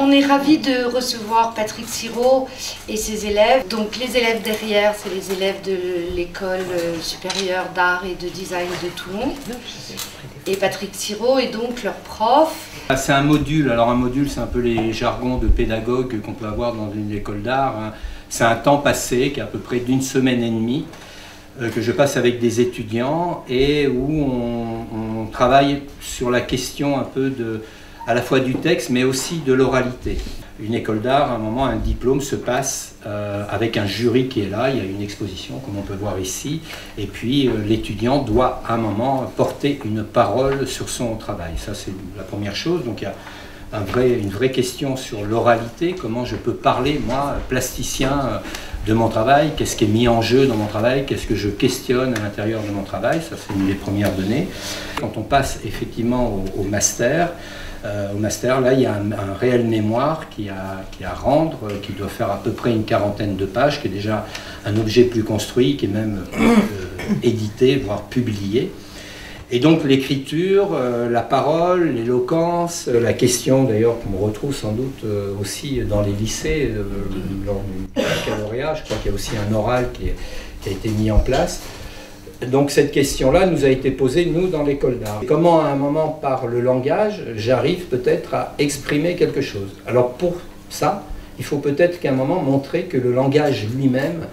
On est ravis de recevoir Patrick Sirot et ses élèves. Donc les élèves derrière, c'est les élèves de l'école supérieure d'art et de design de Toulon. Et Patrick Sirot est donc leur prof. C'est un module. Alors un module, c'est un peu les jargons de pédagogue qu'on peut avoir dans une école d'art. C'est un temps passé qui est à peu près d'une semaine et demie que je passe avec des étudiants et où on travaille sur la question un peu à la fois du texte mais aussi de l'oralité. Une école d'art, à un moment, un diplôme se passe avec un jury qui est là, il y a une exposition comme on peut voir ici, et puis l'étudiant doit à un moment porter une parole sur son travail. Ça c'est la première chose, donc il y a une vraie question sur l'oralité, comment je peux parler, moi, plasticien, de mon travail, qu'est-ce qui est mis en jeu dans mon travail, qu'est-ce que je questionne à l'intérieur de mon travail, ça c'est une des premières données. Quand on passe effectivement au master, là, il y a un réel mémoire qui a à rendre, qui doit faire à peu près une quarantaine de pages, qui est déjà un objet plus construit, qui est même édité, voire publié. Et donc l'écriture, la parole, l'éloquence, la question d'ailleurs qu'on retrouve sans doute aussi dans les lycées, lors du baccalauréat, je crois qu'il y a aussi un oral qui a été mis en place. Donc cette question-là nous a été posée, nous, dans l'école d'art. Comment, à un moment, par le langage, j'arrive peut-être à exprimer quelque chose. Alors pour ça, il faut peut-être qu'à un moment montrer que le langage lui-même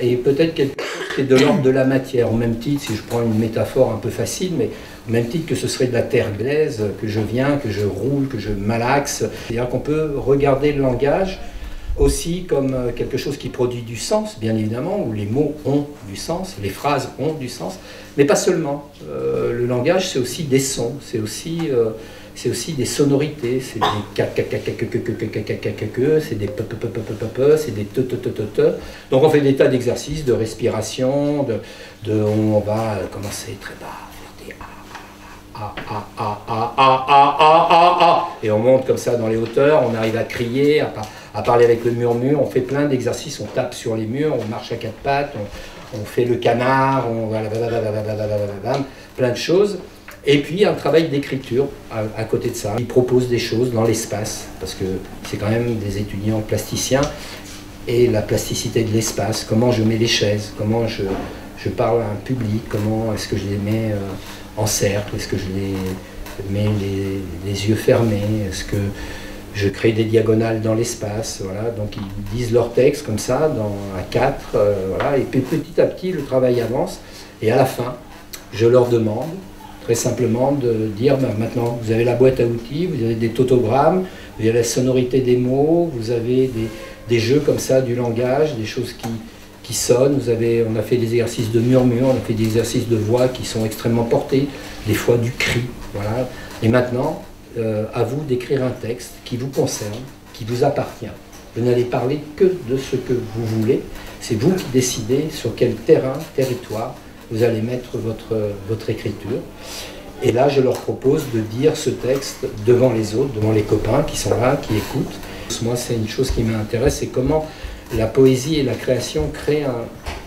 est peut-être quelque chose qui est de l'ordre de la matière. Au même titre, si je prends une métaphore un peu facile, mais au même titre que ce serait de la terre glaise, que je viens, que je roule, que je malaxe. C'est-à-dire qu'on peut regarder le langage aussi comme quelque chose qui produit du sens, bien évidemment, où les mots ont du sens, les phrases ont du sens, mais pas seulement. Le langage, c'est aussi des sons, c'est aussi des sonorités, c'est des c'est des c'est des te. Donc on fait des tas d'exercices de respiration, on va commencer très bas, faire des et on monte comme ça dans les hauteurs, on arrive à crier, à parler avec le murmure, on fait plein d'exercices, on tape sur les murs, on marche à quatre pattes, on fait le canard, plein de choses. Et puis un travail d'écriture à côté de ça. Ils proposent des choses dans l'espace, parce que c'est quand même des étudiants plasticiens, et la plasticité de l'espace, comment je mets les chaises, comment je parle à un public, comment est-ce que je les mets en cercle, est-ce que je les mets les yeux fermés, est-ce que je crée des diagonales dans l'espace, voilà. Donc ils disent leur texte comme ça, à quatre, voilà. Et puis petit à petit le travail avance, et à la fin, je leur demande très simplement de dire, maintenant vous avez la boîte à outils, vous avez des tautogrammes, vous avez la sonorité des mots, vous avez des jeux comme ça du langage, des choses qui sonnent, on a fait des exercices de murmure, on a fait des exercices de voix qui sont extrêmement portés, des fois du cri, voilà. Et maintenant, à vous d'écrire un texte qui vous concerne, qui vous appartient. Vous n'allez parler que de ce que vous voulez, c'est vous qui décidez sur quel territoire, vous allez mettre votre écriture. Et là, je leur propose de dire ce texte devant les autres, devant les copains qui sont là, qui écoutent. Moi, c'est une chose qui m'intéresse, c'est comment la poésie et la création créent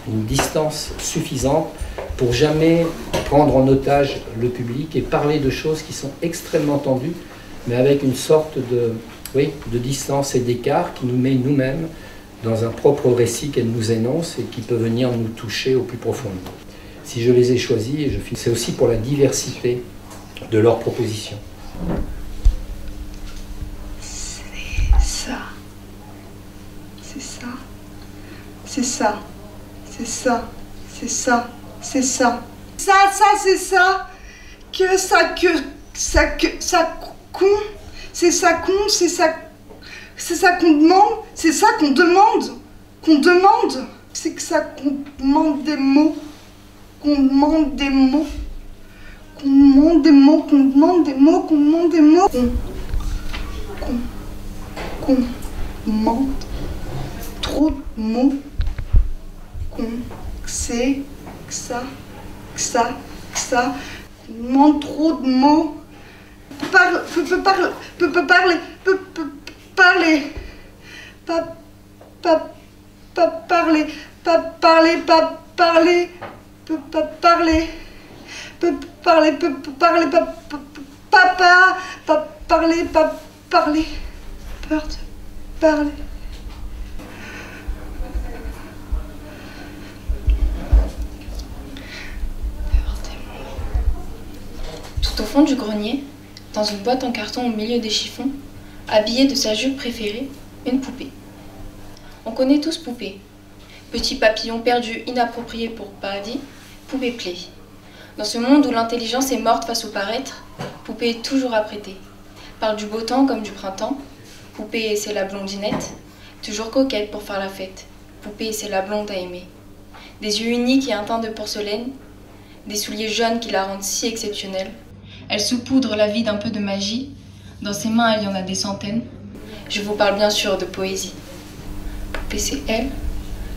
une distance suffisante pour jamais prendre en otage le public et parler de choses qui sont extrêmement tendues, mais avec une sorte de distance et d'écart qui nous met nous-mêmes dans un propre récit qu'elle nous énonce et qui peut venir nous toucher au plus profond. Si je les ai choisis, c'est aussi pour la diversité de leurs propositions. C'est ça. C'est ça. C'est ça. C'est ça. C'est ça. C'est ça. Ça, c'est ça. Que ça con. C'est ça con. C'est ça qu'on demande. C'est ça qu'on demande. Qu'on demande. C'est que ça qu'on demande des mots. Qu'on demande des mots, qu'on demande des mots, qu'on demande des mots, qu'on demande des mots, qu'on demande trop de mots, qu'on qu'on demande trop de mots, parler, peur de parler. Tout au fond du grenier, dans une boîte en carton au milieu des chiffons, habillée de sa jupe préférée, une poupée. On connaît tous Poupée. Petit papillon perdu, inapproprié pour paradis, Poupée Play. Dans ce monde où l'intelligence est morte face au paraître, Poupée est toujours apprêtée. Parle du beau temps comme du printemps. Poupée, c'est la blondinette, toujours coquette pour faire la fête. Poupée, c'est la blonde à aimer. Des yeux uniques et un teint de porcelaine, des souliers jaunes qui la rendent si exceptionnelle. Elle saupoudre la vie d'un peu de magie. Dans ses mains, il y en a des centaines. Je vous parle bien sûr de poésie. Poupée, c'est elle.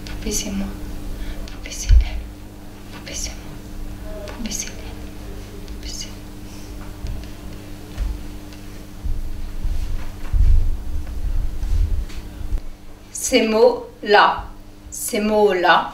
Poupée, c'est moi. Poupée, c'est elle. Poupée, c'est moi. Poupée, c'est elle. Poupée, c'est moi. Ces mots-là, ces mots-là,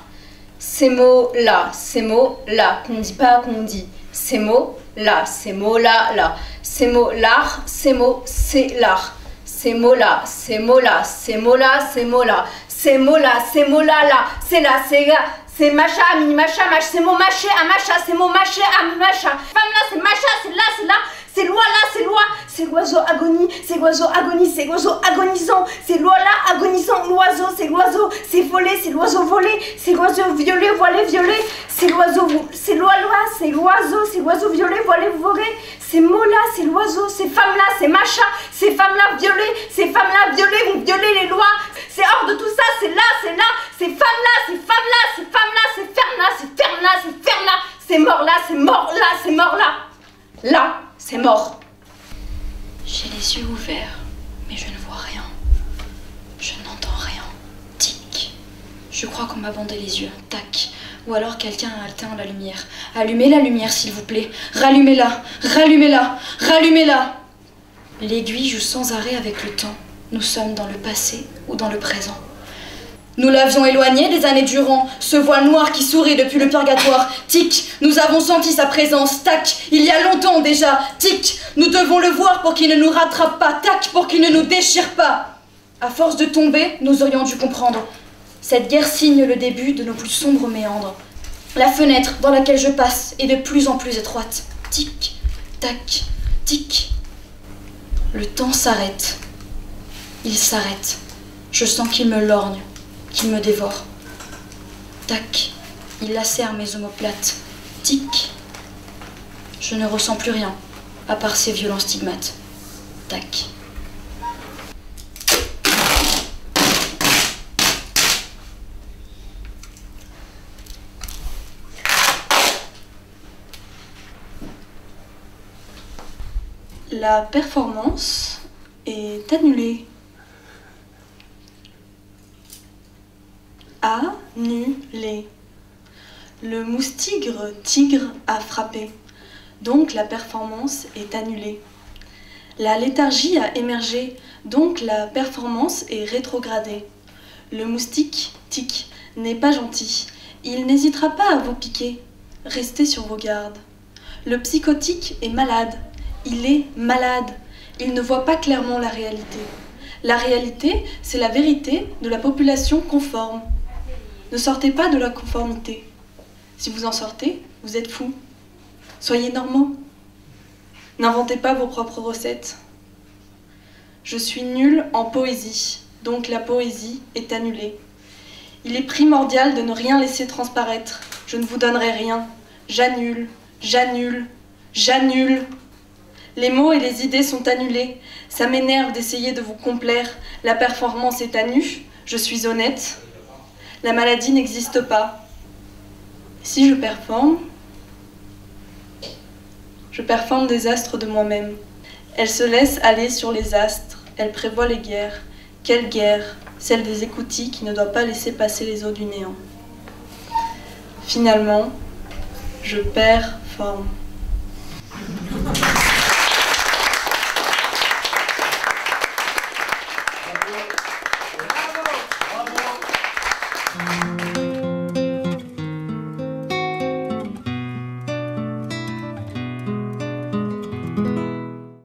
ces mots-là, ces mots-là, qu'on ne dit pas, qu'on dit. Ces mots-là, ces mots-là, là. Ces mots-là, ces mots, c'est l'art. Ces mots-là, ces mots-là, ces mots-là, ces mots-là. Ces mots-là, ces mots-là, là. C'est là, c'est là. C'est macha, mini macha, mach. C'est mot maché, à macha. C'est mot maché, à macha. Femme là, c'est macha, c'est là, c'est là. C'est loi là, c'est loi. C'est l'oiseau agonie, c'est l'oiseau agonie, c'est l'oiseau agonisant. C'est loi là, agonisant. L'oiseau, c'est l'oiseau. C'est volé, c'est l'oiseau volé. C'est l'oiseau violet, voilé, violet. C'est l'oiseau, c'est loi, c'est l'oiseau. C'est l'oiseau violet, voilé, volé. Ces mots-là, c'est l'oiseau. Ces femmes-là, c'est macha. Ces femmes-là violées. Ces femmes-là violées vont violer les lois. C'est hors de tout ça, c'est là, c'est là. Ces femmes-là, ces femmes-là, ces femmes-là, ces fermes-là, ces fermes-là, ces fermes-là. C'est mort-là, c'est mort-là, c'est mort-là. Là, c'est mort. J'ai les yeux ouverts, mais je ne vois rien. Je n'entends rien. Tic. Je crois qu'on m'a bandé les yeux. Tac. Ou alors quelqu'un a éteint la lumière. Allumez la lumière, s'il vous plaît. Rallumez-la, rallumez-la, rallumez-la. L'aiguille joue sans arrêt avec le temps. Nous sommes dans le passé ou dans le présent. Nous l'avions éloigné des années durant, ce voile noir qui sourit depuis le purgatoire. Tic, nous avons senti sa présence. Tac, il y a longtemps déjà. Tic, nous devons le voir pour qu'il ne nous rattrape pas. Tac, pour qu'il ne nous déchire pas. À force de tomber, nous aurions dû comprendre. Cette guerre signe le début de nos plus sombres méandres. La fenêtre dans laquelle je passe est de plus en plus étroite. Tic, tac, tic. Le temps s'arrête. Il s'arrête. Je sens qu'il me lorgne, qu'il me dévore. Tac, il lacère mes omoplates. Tic. Je ne ressens plus rien, à part ces violents stigmates. Tac. La performance est annulée. Annulé. Le moustigre tigre a frappé, donc la performance est annulée. La léthargie a émergé, donc la performance est rétrogradée. Le moustique tic n'est pas gentil, il n'hésitera pas à vous piquer. Restez sur vos gardes. Le psychotique est malade, il est malade, il ne voit pas clairement la réalité. La réalité, c'est la vérité de la population conforme. Ne sortez pas de la conformité. Si vous en sortez, vous êtes fous. Soyez normaux. N'inventez pas vos propres recettes. Je suis nulle en poésie, donc la poésie est annulée. Il est primordial de ne rien laisser transparaître. Je ne vous donnerai rien. J'annule, j'annule, j'annule. Les mots et les idées sont annulés. Ça m'énerve d'essayer de vous complaire. La performance est à nu. Je suis honnête. La maladie n'existe pas. Si je performe des astres de moi-même. Elle se laisse aller sur les astres. Elle prévoit les guerres. Quelle guerre? Celle des écoutilles qui ne doit pas laisser passer les eaux du néant. Finalement, je performe.